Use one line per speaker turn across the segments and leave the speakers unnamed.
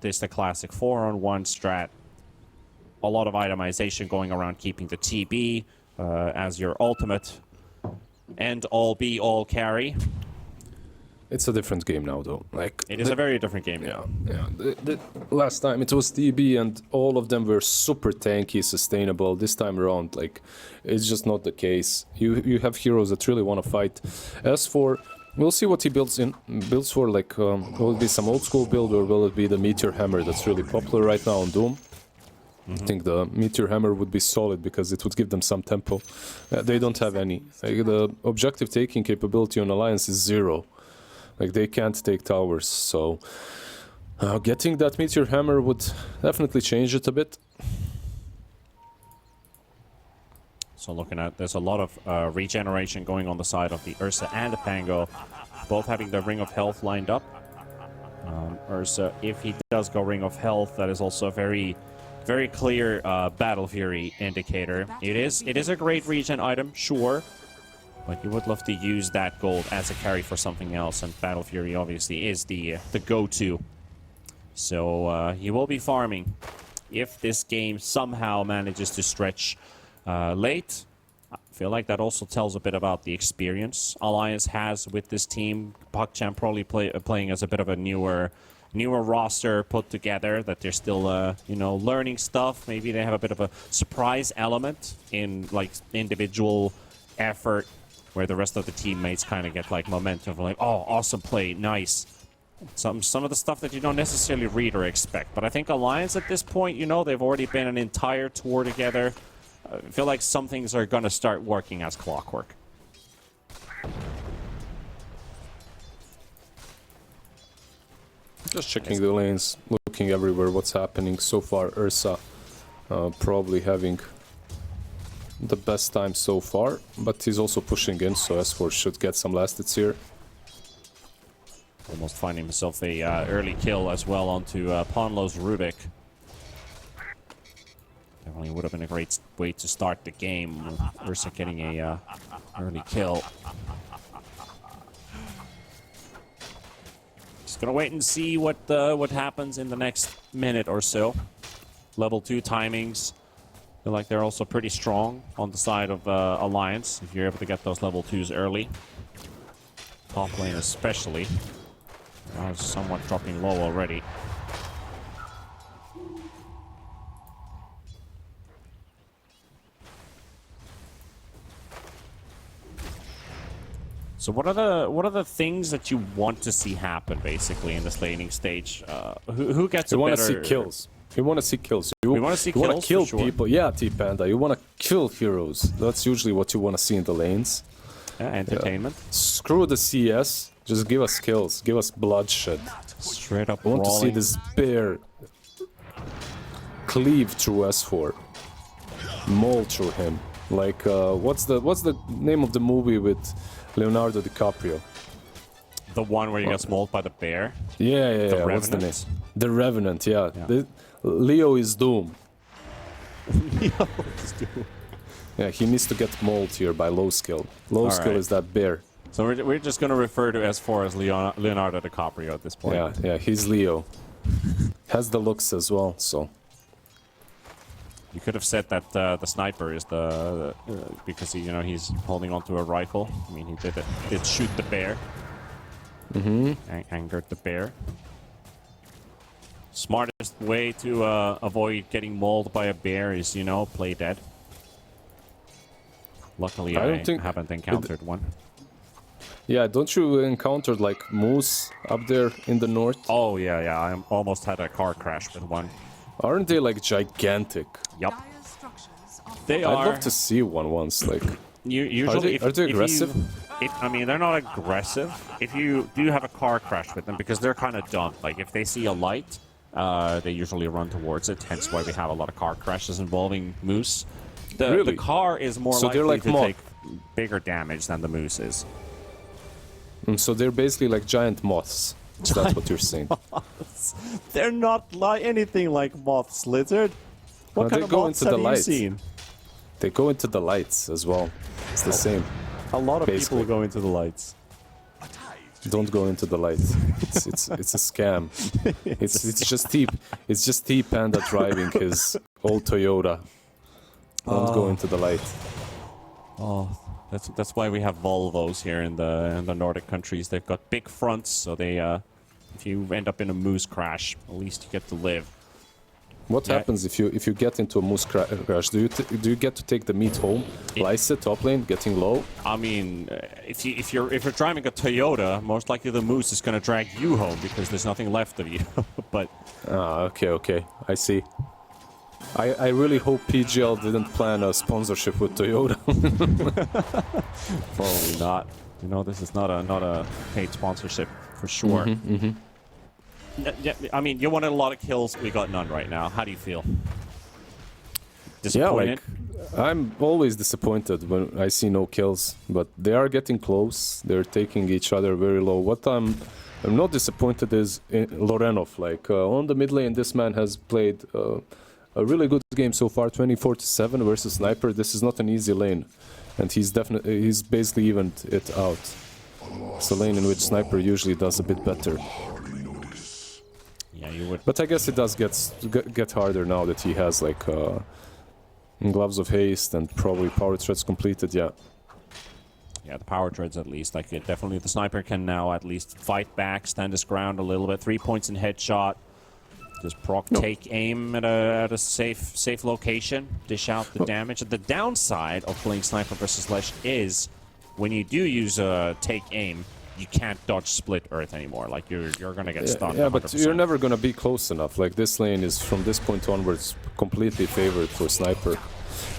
is the classic 4-on-1 strat. A lot of itemization going around, keeping the TB as your ultimate. And all B, all carry.
It's a different game now, though. Like
it is a very different game now.
Yeah. The last time it was DB, and all of them were super tanky, sustainable. This time around, like, it's just not the case. You have heroes that really want to fight. As for, we'll see what he builds for. Like, will it be some old school build, or will it be the Meteor Hammer that's really popular right now on Doom? I think the Meteor Hammer would be solid because it would give them some tempo. They don't have any. Like, the objective taking capability on Alliance is 0. Like, they can't take towers, so getting that Meteor Hammer would definitely change it a bit.
So looking at, there's a lot of regeneration going on the side of the Ursa and the Pango, both having the Ring of Health lined up. Ursa, if he does go Ring of Health, that is also a very clear Battle Fury indicator. It is a great regen item, sure. But you would love to use that gold as a carry for something else, and Battle Fury obviously is the go-to. So he will be farming if this game somehow manages to stretch late. I feel like that also tells a bit about the experience Alliance has with this team. PuckChamp probably playing as a bit of a newer roster put together, that they're still you know, learning stuff. Maybe they have a bit of a surprise element in like individual effort, where the rest of the teammates kind of get like momentum, like, oh, awesome play, nice. Some of the stuff that you don't necessarily read or expect. But I think Alliance at this point, you know, they've already been an entire tour together. I feel like some things are going to start working as clockwork.
Just checking the lanes, looking everywhere, what's happening. So far, Ursa probably having the best time so far, but he's also pushing in, so S4 should get some last hits here.
Almost finding himself a early kill as well onto Ponlo's Rubik. Definitely would have been a great way to start the game. Ursa getting a early kill. Just gonna wait and see what happens in the next minute or so. Level 2 timings. Feel like they're also pretty strong on the side of Alliance, if you're able to get those level 2s early. Top lane especially. Somewhat dropping low already. So what are the things that you want to see happen basically in this laning stage? Who gets a better...
You want to see kills. You want to see kills.
We want to see kills.
You want to kill people. Yeah, T-Panda. You want to kill heroes. That's usually what you want to see in the lanes.
Yeah, entertainment.
Yeah. Screw the CS. Just give us kills. Give us bloodshed.
Straight up.
I want to see this bear cleave through S4, maul through him. Like what's the name of the movie with Leonardo DiCaprio?
The one where he gets mauled by the bear?
Yeah. What's the name? The Revenant, yeah. Leo is Doom.
Leo is Doom.
Yeah, he needs to get mauled here by low skill. Low skill is that bear.
So we're just going to refer to S4 as Leonardo DiCaprio at this point.
Yeah, he's Leo. Has the looks as well, so...
You could have said that the sniper is the... because he, you know, he's holding onto a rifle. I mean, he did shoot the bear. Angered the bear. Smartest way to avoid getting mauled by a bear is, you know, play dead. Luckily, I haven't encountered one.
Yeah, don't you encounter like moose up there in the north?
Oh yeah, I almost had a car crash with one.
Aren't they like gigantic?
Yup. They are.
I'd love to see one once. Like,
usually,
are they aggressive?
I mean, they're not aggressive. If you do have a car crash with them, because they're kind of dumb. Like if they see a light, they usually run towards it. Hence why we have a lot of car crashes involving moose. The car is more likely to take bigger damage than the moose is.
So they're basically like giant moths. So that's what you're saying.
They're not anything like moths, Lizard. What kind of moths have you seen?
They go into the lights as well. It's the same.
A lot of people go into the lights.
Don't go into the light. It's a scam. It's just T Panda driving his old Toyota. Don't go into the light.
Oh, that's why we have Volvos here in the Nordic countries. They've got big fronts, so they if you end up in a moose crash, at least you get to live.
What happens if you get into a moose crash? Do you get to take the meat home? Lyse, top lane, getting low.
I mean, if you're driving a Toyota, most likely the moose is gonna drag you home because there's nothing left of you. But
okay, I see. I really hope PGL didn't plan a sponsorship with Toyota.
probably not. You know, this is not a paid sponsorship for sure. Yeah, I mean, you wanted a lot of kills. We got none right now. How do you feel? Disappointed?
Yeah, like, I'm always disappointed when I see no kills, but they are getting close. They're taking each other very low. What I'm not disappointed is in Lorenov. Like on the mid lane, this man has played a really good game so far. 24-7 versus Sniper. This is not an easy lane, and he's basically evened it out. It's a lane in which Sniper usually does a bit better.
Yeah, you would.
But I guess it does get harder now that he has like Gloves of Haste and probably Power Threads completed. Yeah.
Yeah, the power treads at least. Like, definitely the Sniper can now at least fight back, stand his ground a little bit. 3 points in headshot. Just proc take aim at a safe location. Dish out the damage. And the downside of playing Sniper versus Lesh is when you do use take aim, you can't dodge split earth anymore. Like, you're gonna get stunned.
Yeah, 100%. But you're never gonna be close enough. Like, this lane is from this point onwards completely favored for Sniper.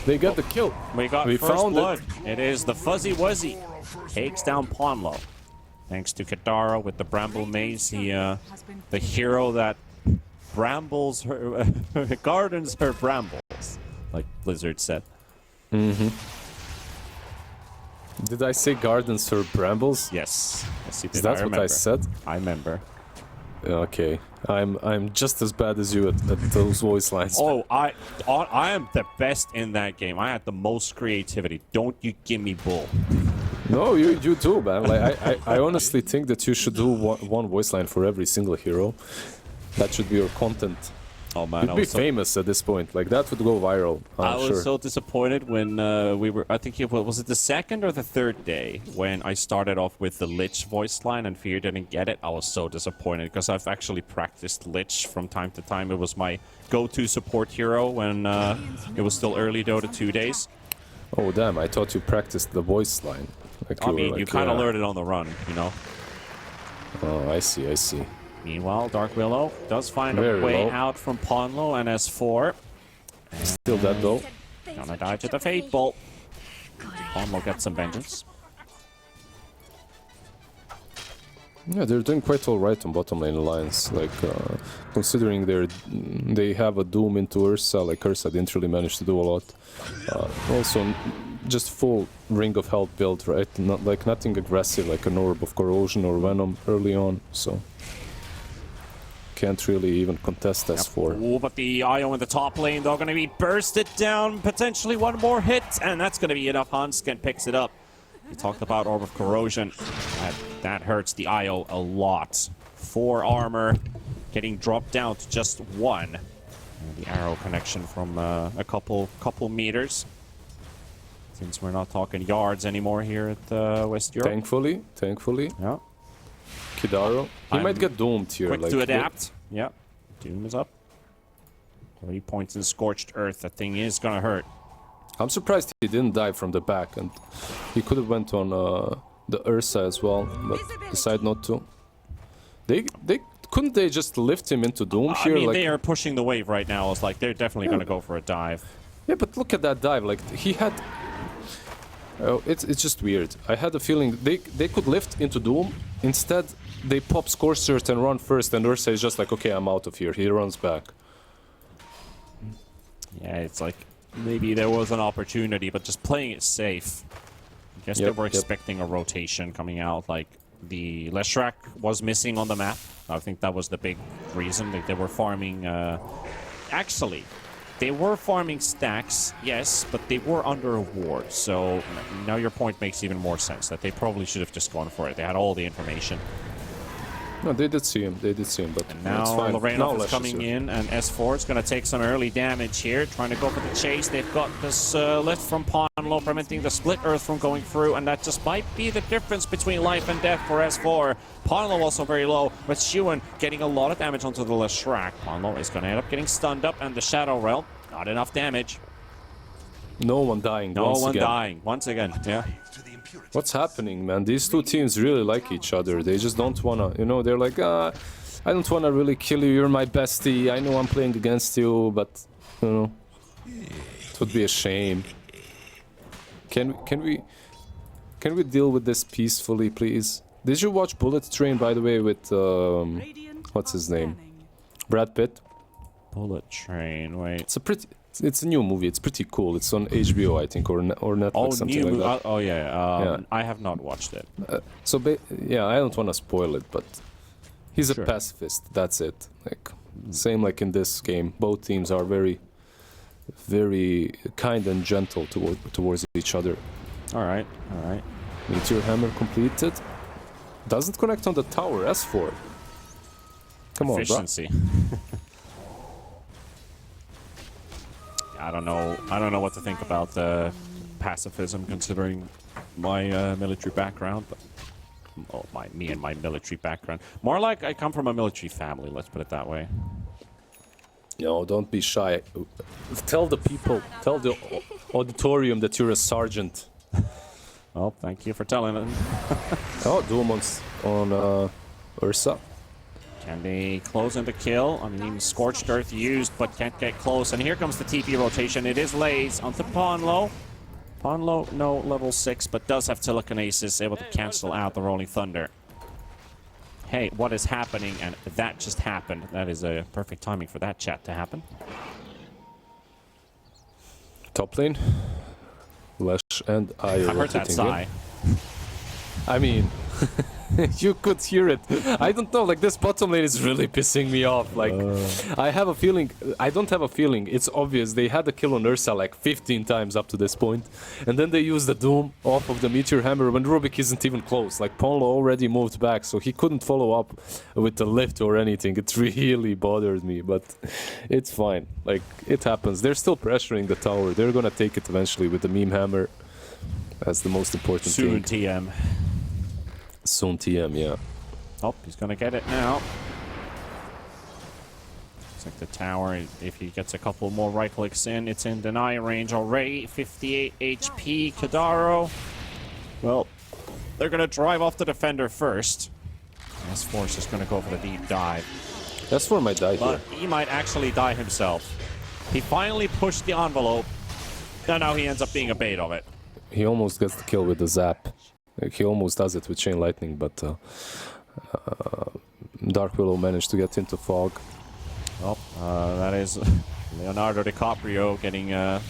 They get the kill.
We first blood. It is the Fuzzy Wuzzy. Takes down Ponlo. Thanks to Kadara with the Bramble Maze. He, the hero that brambles her, gardens her brambles, like Blizzard said.
Did I say gardens her brambles?
Yes. Yes, you did.
Is that what I said?
I remember.
Okay. I'm just as bad as you at those voice lines.
Oh, I am the best in that game. I had the most creativity. Don't you give me bull.
No, you do, man. Like I honestly think that you should do one voice line for every single hero. That should be your content.
Oh man,
you'd be famous at this point. Like, that would go viral.
I was so disappointed when we were. I think was it the second or the third day when I started off with the Lich voice line and Fear didn't get it. I was so disappointed because I've actually practiced Lich from time to time. It was my go-to support hero when it was still early Dota 2 days.
Oh damn! I thought you practiced the voice line. Like,
I mean, like, you kind of learned it on the run, you know.
Oh, I see. I see.
Meanwhile, Dark Willow does find a way out from Ponlo and S4.
Still dead though.
Gonna die to the Fate Bolt. Ponlo gets some vengeance.
Yeah, they're doing quite alright on bottom lane alliance. Like, considering they have a Doom into Ursa, like Ursa didn't really manage to do a lot. Also, just full Ring of Health build, right? Not like nothing aggressive, like an Orb of Corrosion or Venom early on. So can't really even contest S4.
Ooh, but the IO in the top lane, they're going to be bursted down. Potentially one more hit, and that's going to be enough. Hansken picks it up. We talked about Orb of Corrosion. That hurts the IO a lot. 4 armor, getting dropped down to just 1. And the arrow connection from a couple meters. Since we're not talking yards anymore here at West Europe.
Thankfully.
Yeah.
Kidaro. He might get doomed here.
Quick to adapt. Yeah. Doom is up. 3 points in Scorched Earth. That thing is gonna hurt.
I'm surprised he didn't dive from the back, and he could have went on the Ursa as well, but decided not to. Couldn't they just lift him into Doom here?
I mean,
like,
they are pushing the wave right now. It's like they're definitely gonna go for a dive.
Yeah, but look at that dive. Like, he had. Oh, it's just weird. I had a feeling they could lift into Doom. Instead, they pop Scorched Earth and run first, and Ursa is just like, okay, I'm out of here. He runs back.
Yeah, it's like maybe there was an opportunity, but just playing it safe. I guess they were expecting a rotation coming out. Like, the Leshrac was missing on the map. I think that was the big reason. Like, they were farming. Actually, They were farming stacks, yes, but they were under a ward. So now your point makes even more sense, that they probably should have just gone for it. They had all the information.
No, they did see him. They did see him, but
And now
it's fine.
Lorenov is coming in, and S4 is going to take some early damage here, trying to go for the chase. They've got this lift from Ponlo, preventing the split earth from going through, and that just might be the difference between life and death for S4. Ponlo also very low, but Shuan getting a lot of damage onto the Leshrac. Ponlo is going to end up getting stunned up, and the Shadow Realm, not enough damage.
No one dying.
No one dying, once again, yeah.
What's happening, man? These two teams really like each other. They just don't wanna, you know, they're like, I don't wanna really kill you, you're my bestie, I know I'm playing against you, but, you know, it would be a shame. Can we deal with this peacefully, please? Did you watch Bullet Train, by the way, with, what's his name? Brad Pitt?
Bullet Train, wait.
It's a new movie. It's pretty cool. It's on HBO, I think, or Netflix, something like that.
Oh yeah.
Yeah.
I have not watched it.
Yeah, I don't want to spoil it, but he's
Sure.
a pacifist. That's it. Like same like in this game. Both teams are very, very kind and gentle towards each other.
All right.
Meteor Hammer completed. Doesn't connect on the tower. S4. Come on, bro.
Efficiency. I don't know what to think about pacifism, considering my military background. But me and my military background. More like I come from a military family. Let's put it that way.
No, don't be shy. Tell the people, tell the auditorium that you're a sergeant.
Well, thank you for telling them.
Oh, Doom on Ursa.
Can they close in the kill? I mean, Scorched Earth used, but can't get close. And here comes the TP rotation. It is Lays onto Ponlo. Ponlo, no level 6, but does have telekinesis, able to cancel out the Rolling Thunder. Hey, what is happening? And that just happened. That is a perfect timing for that chat to happen.
Top lane. Lesh and I
heard that sigh.
I mean, you could hear it. I don't know, like this bottom lane is really pissing me off. Like, I have a feeling, I don't have a feeling, it's obvious. They had a kill on Ursa like 15 times up to this point. And then they used the Doom off of the Meteor Hammer when Rubik isn't even close. Like, Ponlo already moved back, so he couldn't follow up with the lift or anything. It really bothered me, but it's fine. Like, it happens. They're still pressuring the tower. They're gonna take it eventually with the Meme Hammer. That's the most important
Soon
thing.
TM.
Soon TM, yeah.
Oh, he's gonna get it now. Looks like the tower, if he gets a couple more right clicks in, it's in deny range already. 58 HP, Kadaro. Well, they're gonna drive off the defender first. S4 is just gonna go for the deep dive.
S4 might die
But
here.
he might actually die himself. He finally pushed the envelope. And now he ends up being a bait of it.
He almost gets the kill with the zap. Like, he almost does it with Chain Lightning, but Dark Willow managed to get into Fog.
Well, that is Leonardo DiCaprio getting, well,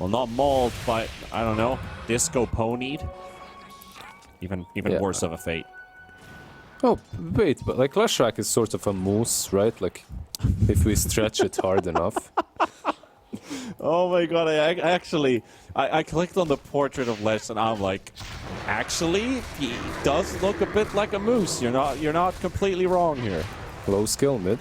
not mauled, but, I don't know, disco ponied. Even
Yeah.
worse of a fate.
Oh, wait, but like Leshrac is sort of a moose, right? Like, if we stretch it hard enough.
Oh my god, I clicked on the portrait of Les and I'm like, actually, he does look a bit like a moose. You're not completely wrong here.
Low skill mid.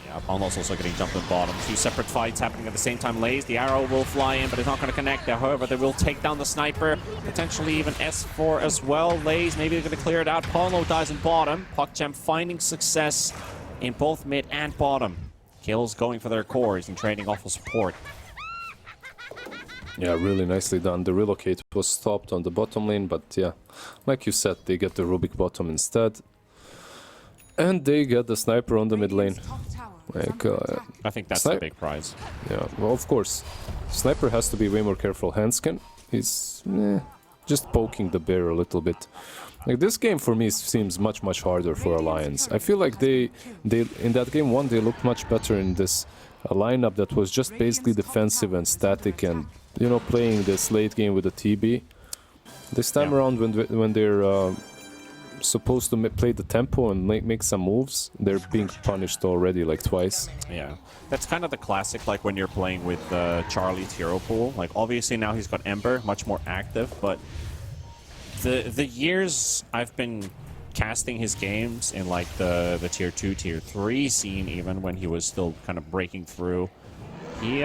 Yeah, Ponlo's also getting jumped in bottom. Two separate fights happening at the same time. Lays, the arrow will fly in, but it's not going to connect. However, they will take down the sniper. Potentially even S4 as well. Lays, maybe they're going to clear it out. Ponlo dies in bottom. PuckChamp finding success in both mid and bottom. Kills going for their cores and trading awful support.
Yeah, really nicely done. The relocate was stopped on the bottom lane, but yeah, like you said, they get the Rubik bottom instead. And they get the sniper on the mid lane. Like,
I think that's the big prize.
Yeah, well, of course. Sniper has to be way more careful. Handscan is just poking the bear a little bit. Like, this game for me seems much harder for Alliance. I feel like they in that game 1 they looked much better in this lineup that was just basically defensive and static and, you know, playing this late game with the TB. This time around when they're supposed to play the tempo and make some moves, they're being punished already like twice.
Yeah, that's kind of the classic, like when you're playing with Charlie's hero pool. Like obviously now he's got Ember, much more active, but the years I've been casting his games in like the tier 2, tier 3 scene, even when he was still kind of breaking through, he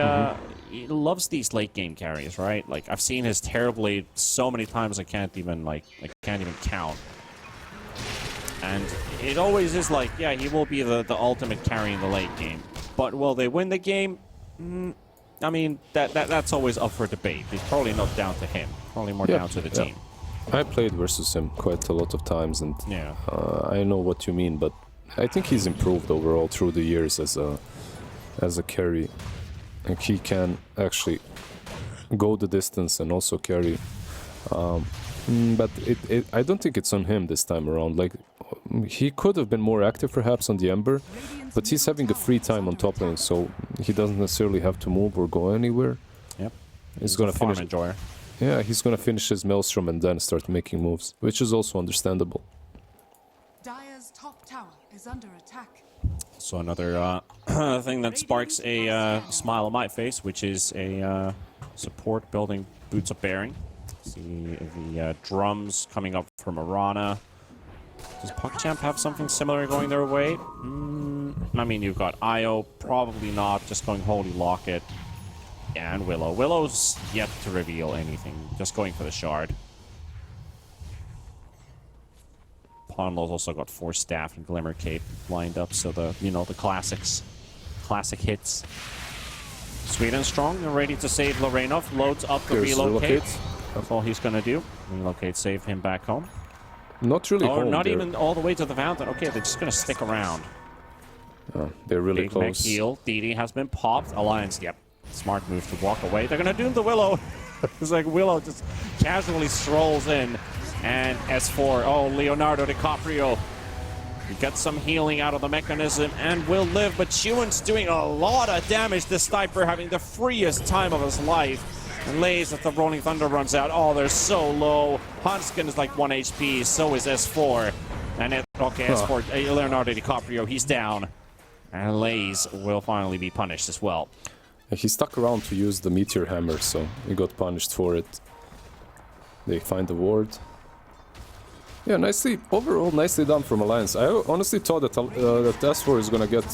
loves these late game carries, right? Like I've seen his terribly so many times I can't even count. And it always is like, yeah, he will be the ultimate carry in the late game. But will they win the game? I mean, that's always up for debate. It's probably not down to him. Probably more down to the team.
I played versus him quite a lot of times, and I know what you mean. But I think he's improved overall through the years as a carry. Like he can actually go the distance and also carry. But I don't think it's on him this time around. Like he could have been more active perhaps on the Ember, but he's having a free time on top lane, so he doesn't necessarily have to move or go anywhere.
Yep.
He's gonna finish.
Enjoyer.
Yeah, he's gonna finish his Maelstrom and then start making moves, which is also understandable.
Dire's top tower is under attack.
So another thing that sparks a smile on my face, which is a support building Boots of Bearing. See the drums coming up from Arana. Does PuckChamp have something similar going their way? I mean, you've got Io, probably not, just going Holy Locket. And Willow. Willow's yet to reveal anything, just going for the shard. Ponlo's also got Force Staff and Glimmer Cape lined up, so the classics. Classic hits. Sweet and strong and ready to save Lorenov. Loads up the relocate. That's all he's gonna do. Relocate, save him back home.
Not really home.
Not even all the way to the fountain. Okay, they're just gonna stick around.
They're really
Big
close.
Mech heal. DD has been popped. Alliance, yep. Smart move to walk away. They're gonna doom the Willow. It's like Willow just casually strolls in. And S4, oh, Leonardo DiCaprio. He gets some healing out of the mechanism and will live, but Chuan's doing a lot of damage. This Sniper having the freest time of his life. And Lays as the Rolling Thunder runs out. Oh, they're so low. Hanskin is like 1 HP, so is S4. And S4, Leonardo DiCaprio, he's down. And Lays will finally be punished as well.
He stuck around to use the Meteor Hammer, so he got punished for it. They find the ward. Yeah, overall nicely done from Alliance. I honestly thought that S4 is gonna get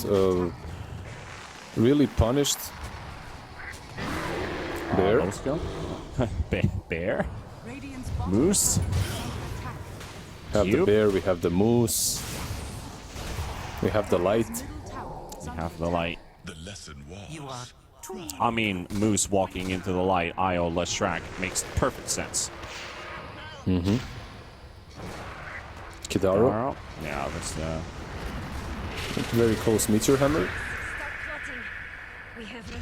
really punished. Bear?
Bear? Moose?
We have the bear, we have the moose. We have the light.
We have the light.
The lesson was.
I mean, Moose walking into the light, Io Leshrac makes perfect sense.
Kidaro.
Yeah, that's
very close Meteor Hammer.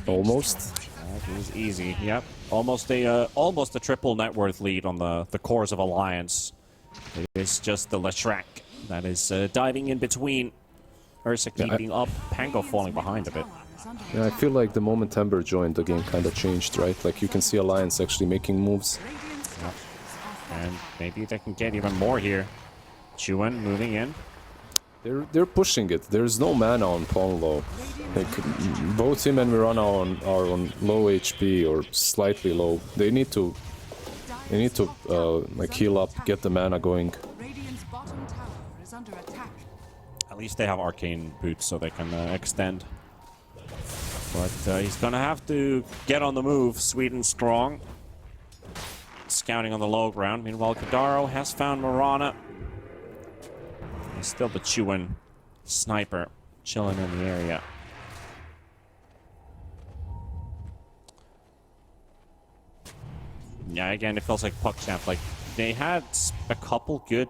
Almost.
that is easy. Yep. Almost a triple net worth lead on the cores of Alliance. It is just the Leshrac that is diving in between. Ursa keeping up, Pango falling behind a bit.
Yeah, I feel like the moment Ember joined, the game kind of changed, right? Like you can see Alliance actually making moves.
Yep. And maybe they can get even more here. Chuan moving in.
They're pushing it. There's no mana on Ponlo. Like both him and Mirana are on low HP or slightly low. They need to like heal up, get the mana going.
Radiant's bottom tower is under attack.
At least they have arcane boots so they can extend. But he's gonna have to get on the move, sweet and strong. Scouting on the low ground. Meanwhile, Kadaro has found Mirana. He's still the Chuan sniper chilling in the area. Yeah, again, it feels like PuckChamp. Like, they had a couple good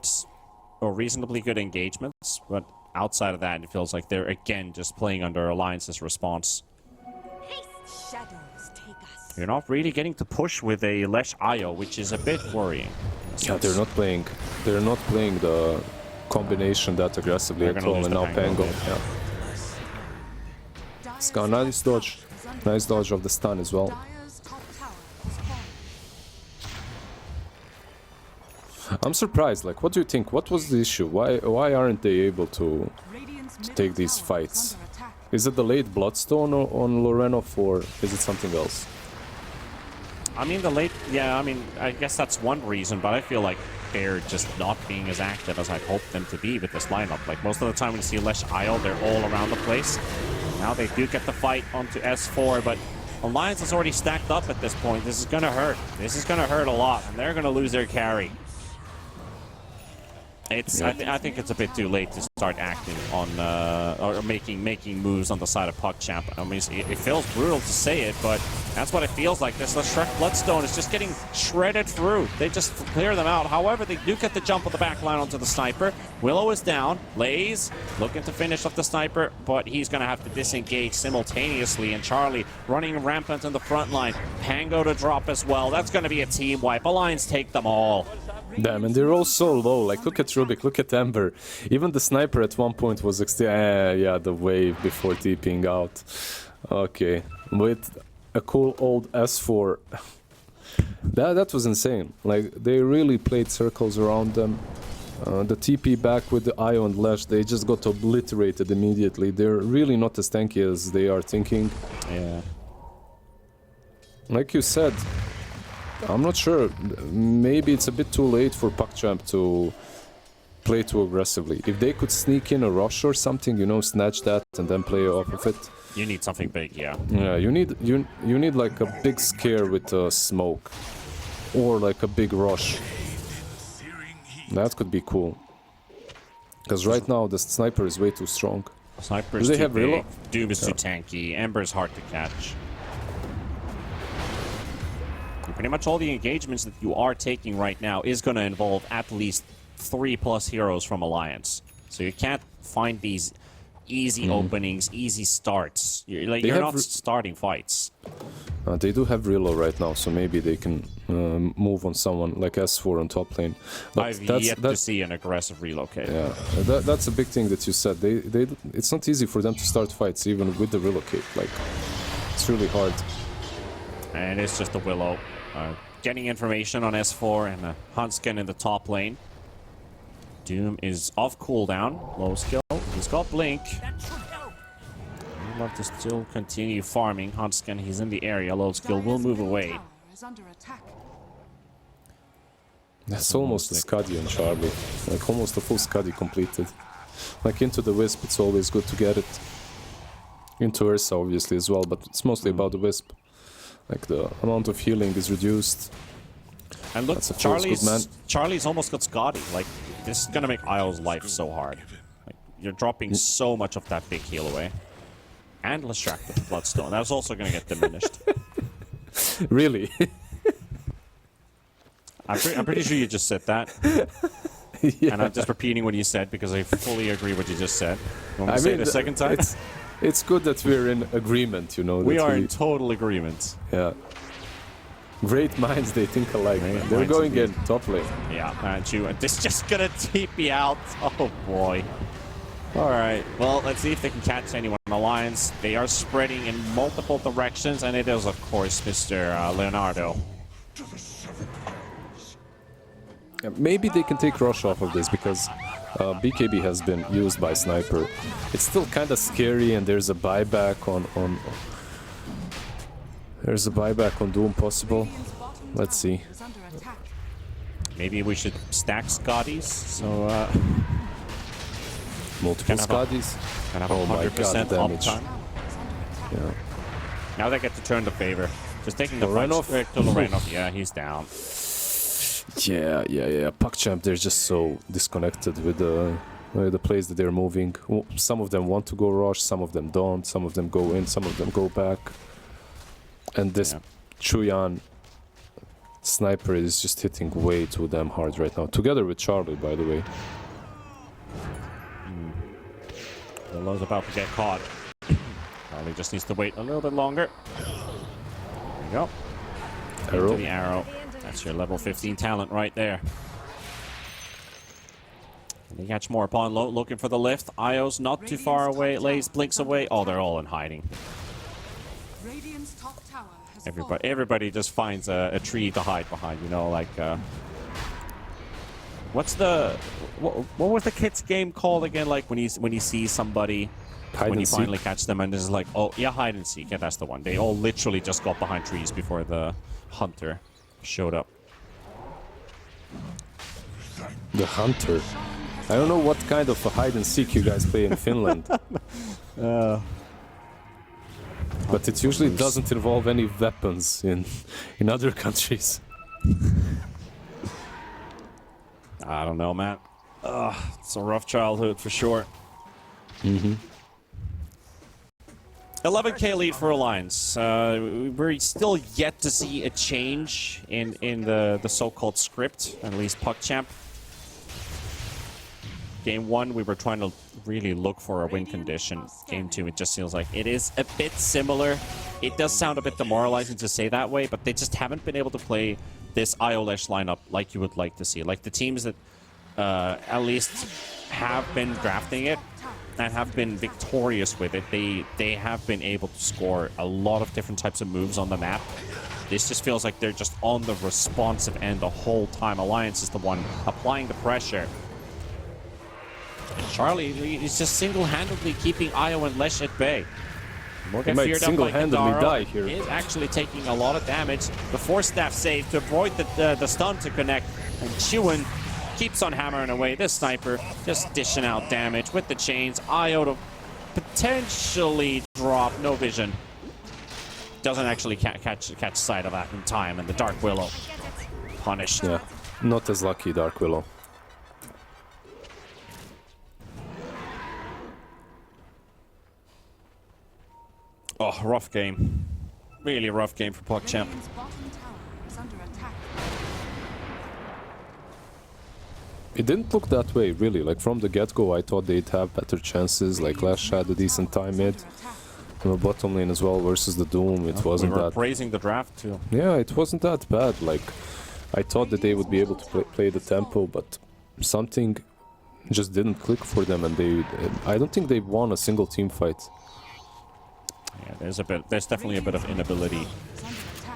or reasonably good engagements, but outside of that, it feels like they're, again, just playing under Alliance's response.
Shadows take us.
You're not really getting to push with a Lesh Io, which is a bit worrying.
Yeah, they're not playing the combination that aggressively at all, and now Pango. Yeah. It's got a nice dodge of the stun as well.
Dire's top tower is falling.
I'm surprised. Like, what do you think? What was the issue? Why aren't they able to take these fights? Is it the late Bloodstone on Lorenov, or is it something else?
I mean, I guess that's one reason, but I feel like they're just not being as active as I'd hoped them to be with this lineup. Like, most of the time when you see Lesh Isle, they're all around the place. Now they do get the fight onto S4, but Alliance is already stacked up at this point. This is gonna hurt. This is gonna hurt a lot, and they're gonna lose their carry. I think it's a bit too late to start acting on or making moves on the side of PuckChamp. I mean, it feels brutal to say it, but that's what it feels like. This Shrek Bloodstone is just getting shredded through. They just clear them out. However, they do get the jump of the back line onto the sniper. Willow is down. Lays looking to finish off the sniper, but he's going to have to disengage simultaneously. And Charlie running rampant in the front line. Pango to drop as well. That's going to be a team wipe. Alliance take them all.
Damn, and they're all so low. Like, look at Rubik, look at Ember. Even the sniper at one point was yeah, the wave before TPing out. Okay, with a cool old S4. That was insane. Like, they really played circles around them. The TP back with the Io and Lash, they just got obliterated immediately. They're really not as tanky as they are thinking.
Yeah.
Like you said, I'm not sure. Maybe it's a bit too late for PuckChamp to play too aggressively. If they could sneak in a rush or something, you know, snatch that and then play off of it.
You need something big, yeah.
Yeah, you need like a big scare with smoke, or like a big rush. That could be cool. Because right now the sniper is way too strong.
Sniper
Do
is
they
too
have
big.
reload?
Doom is too tanky. Ember is hard to catch. And pretty much all the engagements that you are taking right now is going to involve at least 3+ heroes from Alliance. So you can't find these easy openings, easy starts. You're not starting fights.
They do have reload right now, so maybe they can move on someone like S4 on top lane. But
I've yet to see an aggressive relocate.
Yeah, that's a big thing that you said. It's not easy for them to start fights even with the relocate. Like, it's really hard.
And it's just a Willow. Getting information on S4 and Huntskin in the top lane. Doom is off cooldown, low skill. He's got Blink. I'd love to still continue farming. Huntskin, he's in the area. Low skill will move away.
That's almost a Scuddy on Charlie. Like, almost a full Scuddy completed. Like, into the Wisp, it's always good to get it. Into Ursa, obviously, as well, but it's mostly about the Wisp. Like, the amount of healing is reduced.
And look,
That's a
Charlie's almost got Scotty. Like, this is gonna make Isle's life so hard. Like, you're dropping so much of that big heal away. And Leshrac with the Bloodstone. That's also gonna get diminished.
Really?
I'm pretty sure you just said that.
Yeah.
And I'm just repeating what you said because I fully agree what you just said. You want me to say it a second time?
It's good that we're in agreement, you know.
We are in total agreement.
Yeah. Great minds, they think alike. They're going in top lane.
Yeah, aren't you? And this just gonna TP out. Oh boy. Alright, well, let's see if they can catch anyone in Alliance. They are spreading in multiple directions, and it is, of course, Mr. Leonardo.
Maybe they can take rush off of this because BKB has been used by Sniper. It's still kind of scary, and there's a buyback on there's a buyback on Doom possible. Let's see.
Maybe we should stack Scotties, so
Multiple Scotties.
Can have
Oh my
100%
god, damage.
uptime.
Yeah.
Now they get to turn the favor. Just taking the fight
Lorenov?
straight to Lorenov. Yeah, he's down.
Yeah. PuckChamp, they're just so disconnected with the plays that they're moving. Some of them want to go rush, some of them don't. Some of them go in, some of them go back. And this Chuyan sniper is just hitting way too damn hard right now. Together with Charlie, by the way.
Willow's about to get caught. Charlie just needs to wait a little bit longer. There you go.
Arrow.
Into the arrow. That's your level 15 talent right there. They catch more upon low, looking for the lift. Io's not too far away. Lays blinks away. Oh, they're all in hiding.
Everybody
Everybody just finds a tree to hide behind, you know, like What's the what was the kid's game called again? Like when he sees somebody,
Hide
when
and
you
seek.
finally catch them, and it's like, oh yeah, hide and seek. Yeah, that's the one. They all literally just got behind trees before the hunter showed up.
The hunter. I don't know what kind of a hide and seek you guys play in Finland. But it usually doesn't involve any weapons in other countries.
I don't know, man. It's a rough childhood for sure. 11k lead for Alliance. We're still yet to see a change in the so-called script, at least PuckChamp. Game 1, we were trying to really look for a win condition. Game 2, it just feels like it is a bit similar. It does sound a bit demoralizing to say that way, but they just haven't been able to play this IO-Lesh lineup like you would like to see. Like the teams that at least have been drafting it and have been victorious with it, they have been able to score a lot of different types of moves on the map. This just feels like they're just on the responsive end the whole time. Alliance is the one applying the pressure. And Charlie is just single-handedly keeping Io and Lesh at bay.
He might single-handedly die here.
Is actually taking a lot of damage. The Force Staff save to avoid the stun to connect. And Chewin keeps on hammering away. This sniper just dishing out damage with the chains. Io to potentially drop. No vision. Doesn't actually catch sight of that in time. And the Dark Willow punished.
Yeah, not as lucky, Dark Willow.
Oh, rough game. Really rough game for PuckChamp.
Radiant's bottom tower is under attack.
It didn't look that way, really. Like, from the get-go, I thought they'd have better chances. Like, Lash had a decent time mid. Bottom lane as well versus the Doom. It wasn't
We were
that...
praising the draft too.
Yeah, it wasn't that bad. Like, I thought that they would be able to play the tempo, but something just didn't click for them, and I don't think they won a single team fight.
Yeah, there's definitely a bit of inability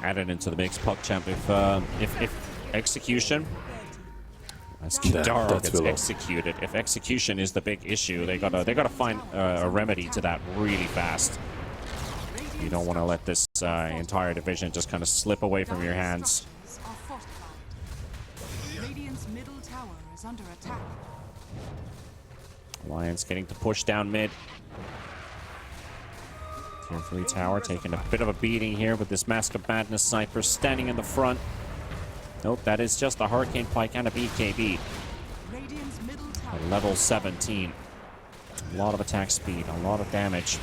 added into the mix. PuckChamp, if execution, as Kidaro
that's
gets
Willow.
executed, if execution is the big issue, they gotta find a remedy to that really fast. You don't want to let this entire division just kind of slip away from your hands.
Are fortified. Radiant's middle tower is under attack.
Alliance getting to push down mid. Tier 3 tower taking a bit of a beating here with this Mask of Madness sniper standing in the front. Nope, that is just a Hurricane Pike and a BKB.
Radiant's middle tower.
At level 17. A lot of attack speed, a lot of damage.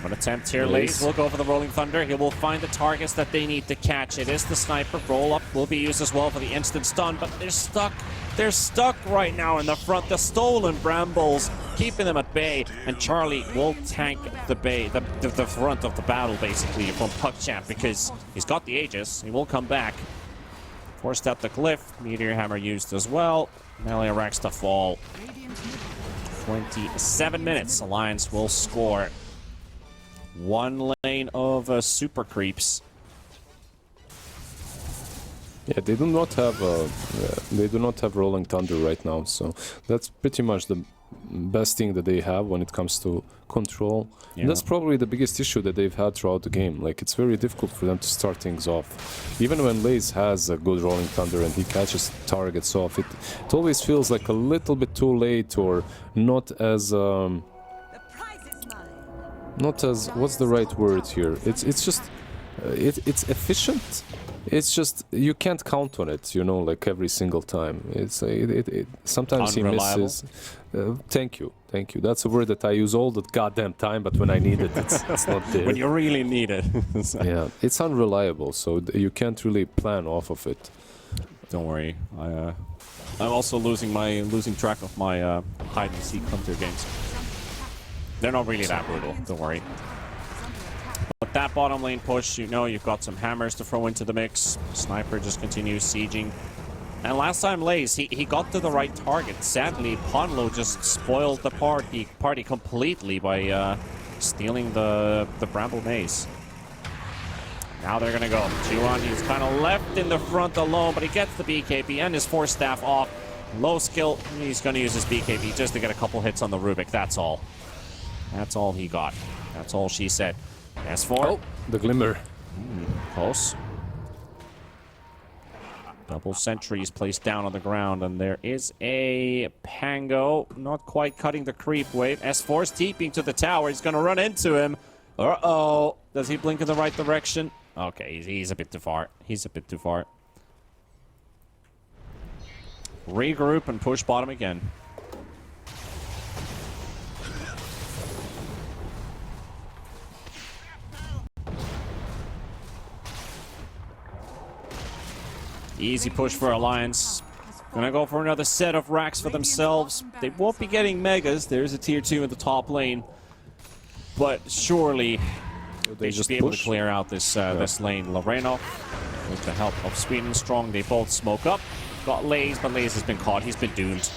An attempt here, Laze will go for the Rolling Thunder. He will find the targets that they need to catch. It is the sniper. Roll up will be used as well for the instant stun, but they're stuck. They're stuck right now in the front. The stolen brambles keeping them at bay, and Charlie will tank the bay, the front of the battle basically from PuckChamp because he's got the Aegis. He will come back. Forced out the cliff. Meteor Hammer used as well. Melee racks to fall. 27 minutes. Alliance will score. One lane of super creeps.
Yeah, they do not have Rolling Thunder right now, so that's pretty much the best thing that they have when it comes to control.
Yeah.
And that's probably the biggest issue that they've had throughout the game. Like, it's very difficult for them to start things off. Even when Laze has a good Rolling Thunder and he catches targets off, it always feels like a little bit too late or not as what's the right word here? It's just it's efficient. It's just you can't count on it, you know, like every single time. It's sometimes he misses. Thank you. That's a word that I use all the goddamn time, but when I need it, it's not there.
When you really need it.
Yeah, it's unreliable, so you can't really plan off of it.
Don't worry. I'm also losing track of my hide and seek hunter games. They're not really that brutal. Don't worry. But that bottom lane push, you know, you've got some hammers to throw into the mix. Sniper just continues sieging. And last time, Laze, he got to the right target. Sadly, Ponlo just spoiled the party completely by stealing the Bramble Maze. Now they're gonna go. Juan, he's kind of left in the front alone, but he gets the BKB and his Force Staff off. Low skill, he's gonna use his BKB just to get a couple hits on the Rubik, that's all. That's all he got. That's all she said. S4.
Oh, the Glimmer.
Close. Double sentries placed down on the ground, and there is a Pango not quite cutting the creep wave. S4's TPing to the tower. He's going to run into him. Uh-oh. Does he blink in the right direction? Okay, he's a bit too far. He's a bit too far. Regroup and push bottom again. Easy push for Alliance. Gonna go for another set of racks for themselves. They won't be getting megas. There's a tier 2 in the top lane. But surely they should be able to clear out this this lane. Loreno, with the help of Sweden Strong, they both smoke up. Got Laze, but Laze has been caught. He's been doomed.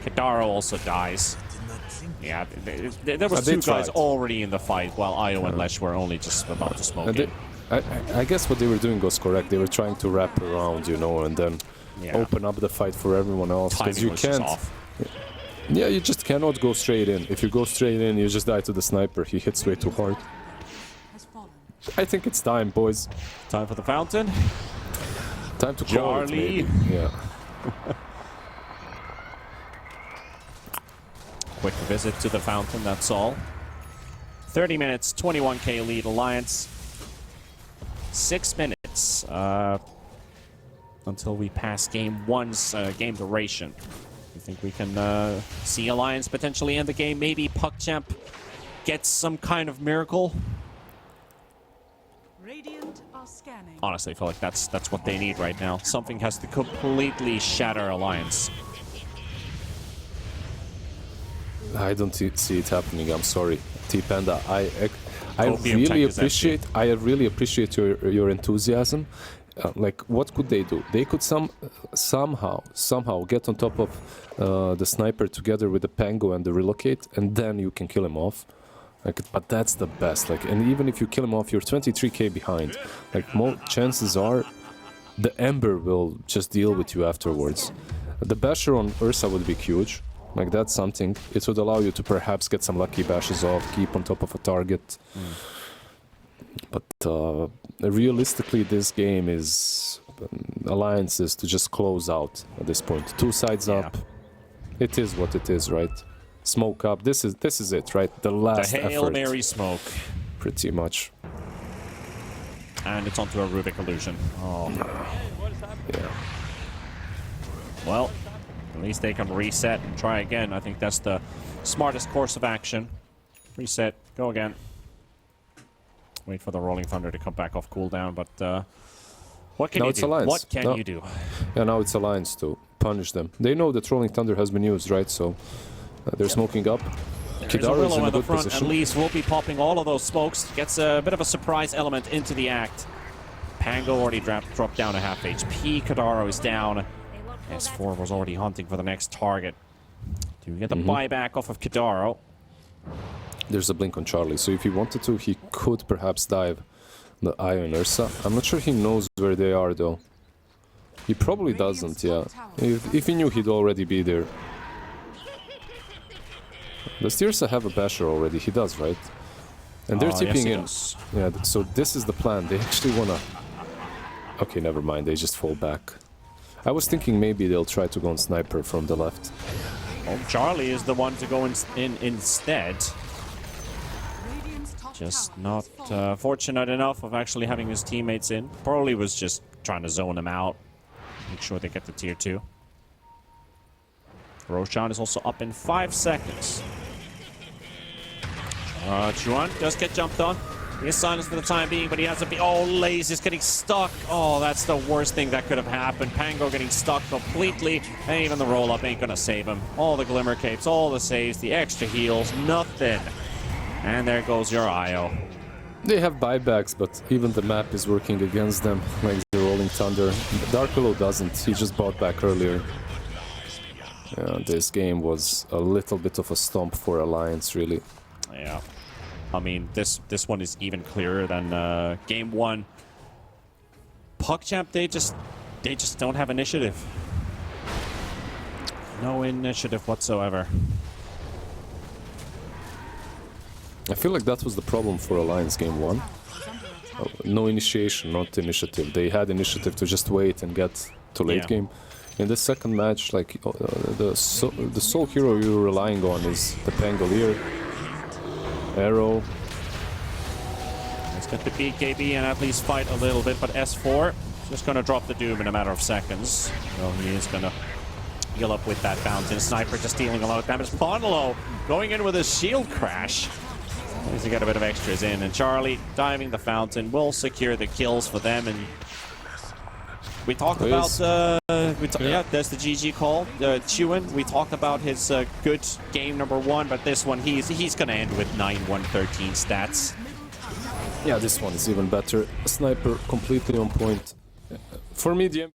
Kadaro also dies. Yeah, there was two guys already in the fight, while Io and Lesh were only just about to smoke in.
I guess what they were doing was correct. They were trying to wrap around, you know, and then open up the fight for everyone else. Because you can't. Yeah, you just cannot go straight in. If you go straight in, you just die to the sniper. He hits way too hard. I think it's time, boys.
Time for the fountain.
Time to call it, maybe. Yeah.
Quick visit to the fountain, that's all. 30 minutes, 21k lead Alliance. 6 minutes until we pass game 1's game duration. You think we can see Alliance potentially end the game? Maybe PuckChamp gets some kind of miracle?
Radiant are scanning.
Honestly, I feel like that's what they need right now. Something has to completely shatter Alliance.
I don't see it happening. I'm sorry, T-Panda. I really appreciate your enthusiasm. Like, what could they do? They could somehow get on top of the sniper together with the Pango and the relocate, and then you can kill him off. Like, but that's the best. Like, and even if you kill him off, you're 23k behind. Like, more chances are, the Ember will just deal with you afterwards. The basher on Ursa would be huge. Like, that's something. It would allow you to perhaps get some lucky bashes off, keep on top of a target. But realistically, this game is Alliances to just close out at this point. 2 sides up. It is what it is, right? Smoke up. This is it, right? The last effort.
The Hail Mary smoke.
Pretty much.
And it's onto a Rubik illusion. Oh.
Yeah.
Well, at least they can reset and try again. I think that's the smartest course of action. Reset, go again. Wait for the Rolling Thunder to come back off cooldown, but what can you do? What can you do?
Yeah, now it's Alliance to punish them. They know that Rolling Thunder has been used, right? So they're smoking up.
Kidaru is in a good position. At least will be popping all of those smokes. Gets a bit of a surprise element into the act. Pango already dropped down to half HP. Kadaro is down. S4 was already hunting for the next target. Do we get the buyback off of Kadaro?
There's a blink on Charlie, so if he wanted to, he could perhaps dive the Io and Ursa. I'm not sure he knows where they are, though. He probably doesn't, yeah. If he knew, he'd already be there. Does Ursa have a basher already? He does, right? And they're tipping in. Yeah, so this is the plan. They actually wanna... Okay, never mind. They just fall back. I was thinking maybe they'll try to go on Sniper from the left.
Oh, Charlie is the one to go in instead. Just not fortunate enough of actually having his teammates in. Probably was just trying to zone them out. Make sure they get the tier 2. Roshan is also up in 5 seconds. Chuan does get jumped on. He is silenced for the time being, but he has to be... Oh, Laze is getting stuck. Oh, that's the worst thing that could have happened. Pango getting stuck completely. And even the roll-up ain't gonna save him. All the Glimmer Capes, all the saves, the extra heals, nothing. And there goes your Io.
They have buybacks, but even the map is working against them, like the Rolling Thunder. Dark Willow doesn't. He just bought back earlier. Yeah, this game was a little bit of a stomp for Alliance, really.
Yeah. I mean, this one is even clearer than game 1. PuckChamp, they just don't have initiative. No initiative whatsoever.
I feel like that was the problem for Alliance game 1. No initiation, not initiative. They had initiative to just wait and get to late game. In this second match, like the sole hero you're relying on is the Pangolier, Arrow.
It's going to beat KB and at least fight a little bit, but S4 just going to drop the Doom in a matter of seconds. So he is going to heal up with that Fountain. Sniper just dealing a lot of damage. Ponlo going in with a shield crash. Needs to get a bit of extras in, and Charlie diving the Fountain will secure the kills for them. And we talked about yeah, there's the GG call, Chewin. We talked about his good game number 1, but this one he's gonna end with 9-1-13 stats.
Yeah, this one is even better. Sniper completely on point. For medium.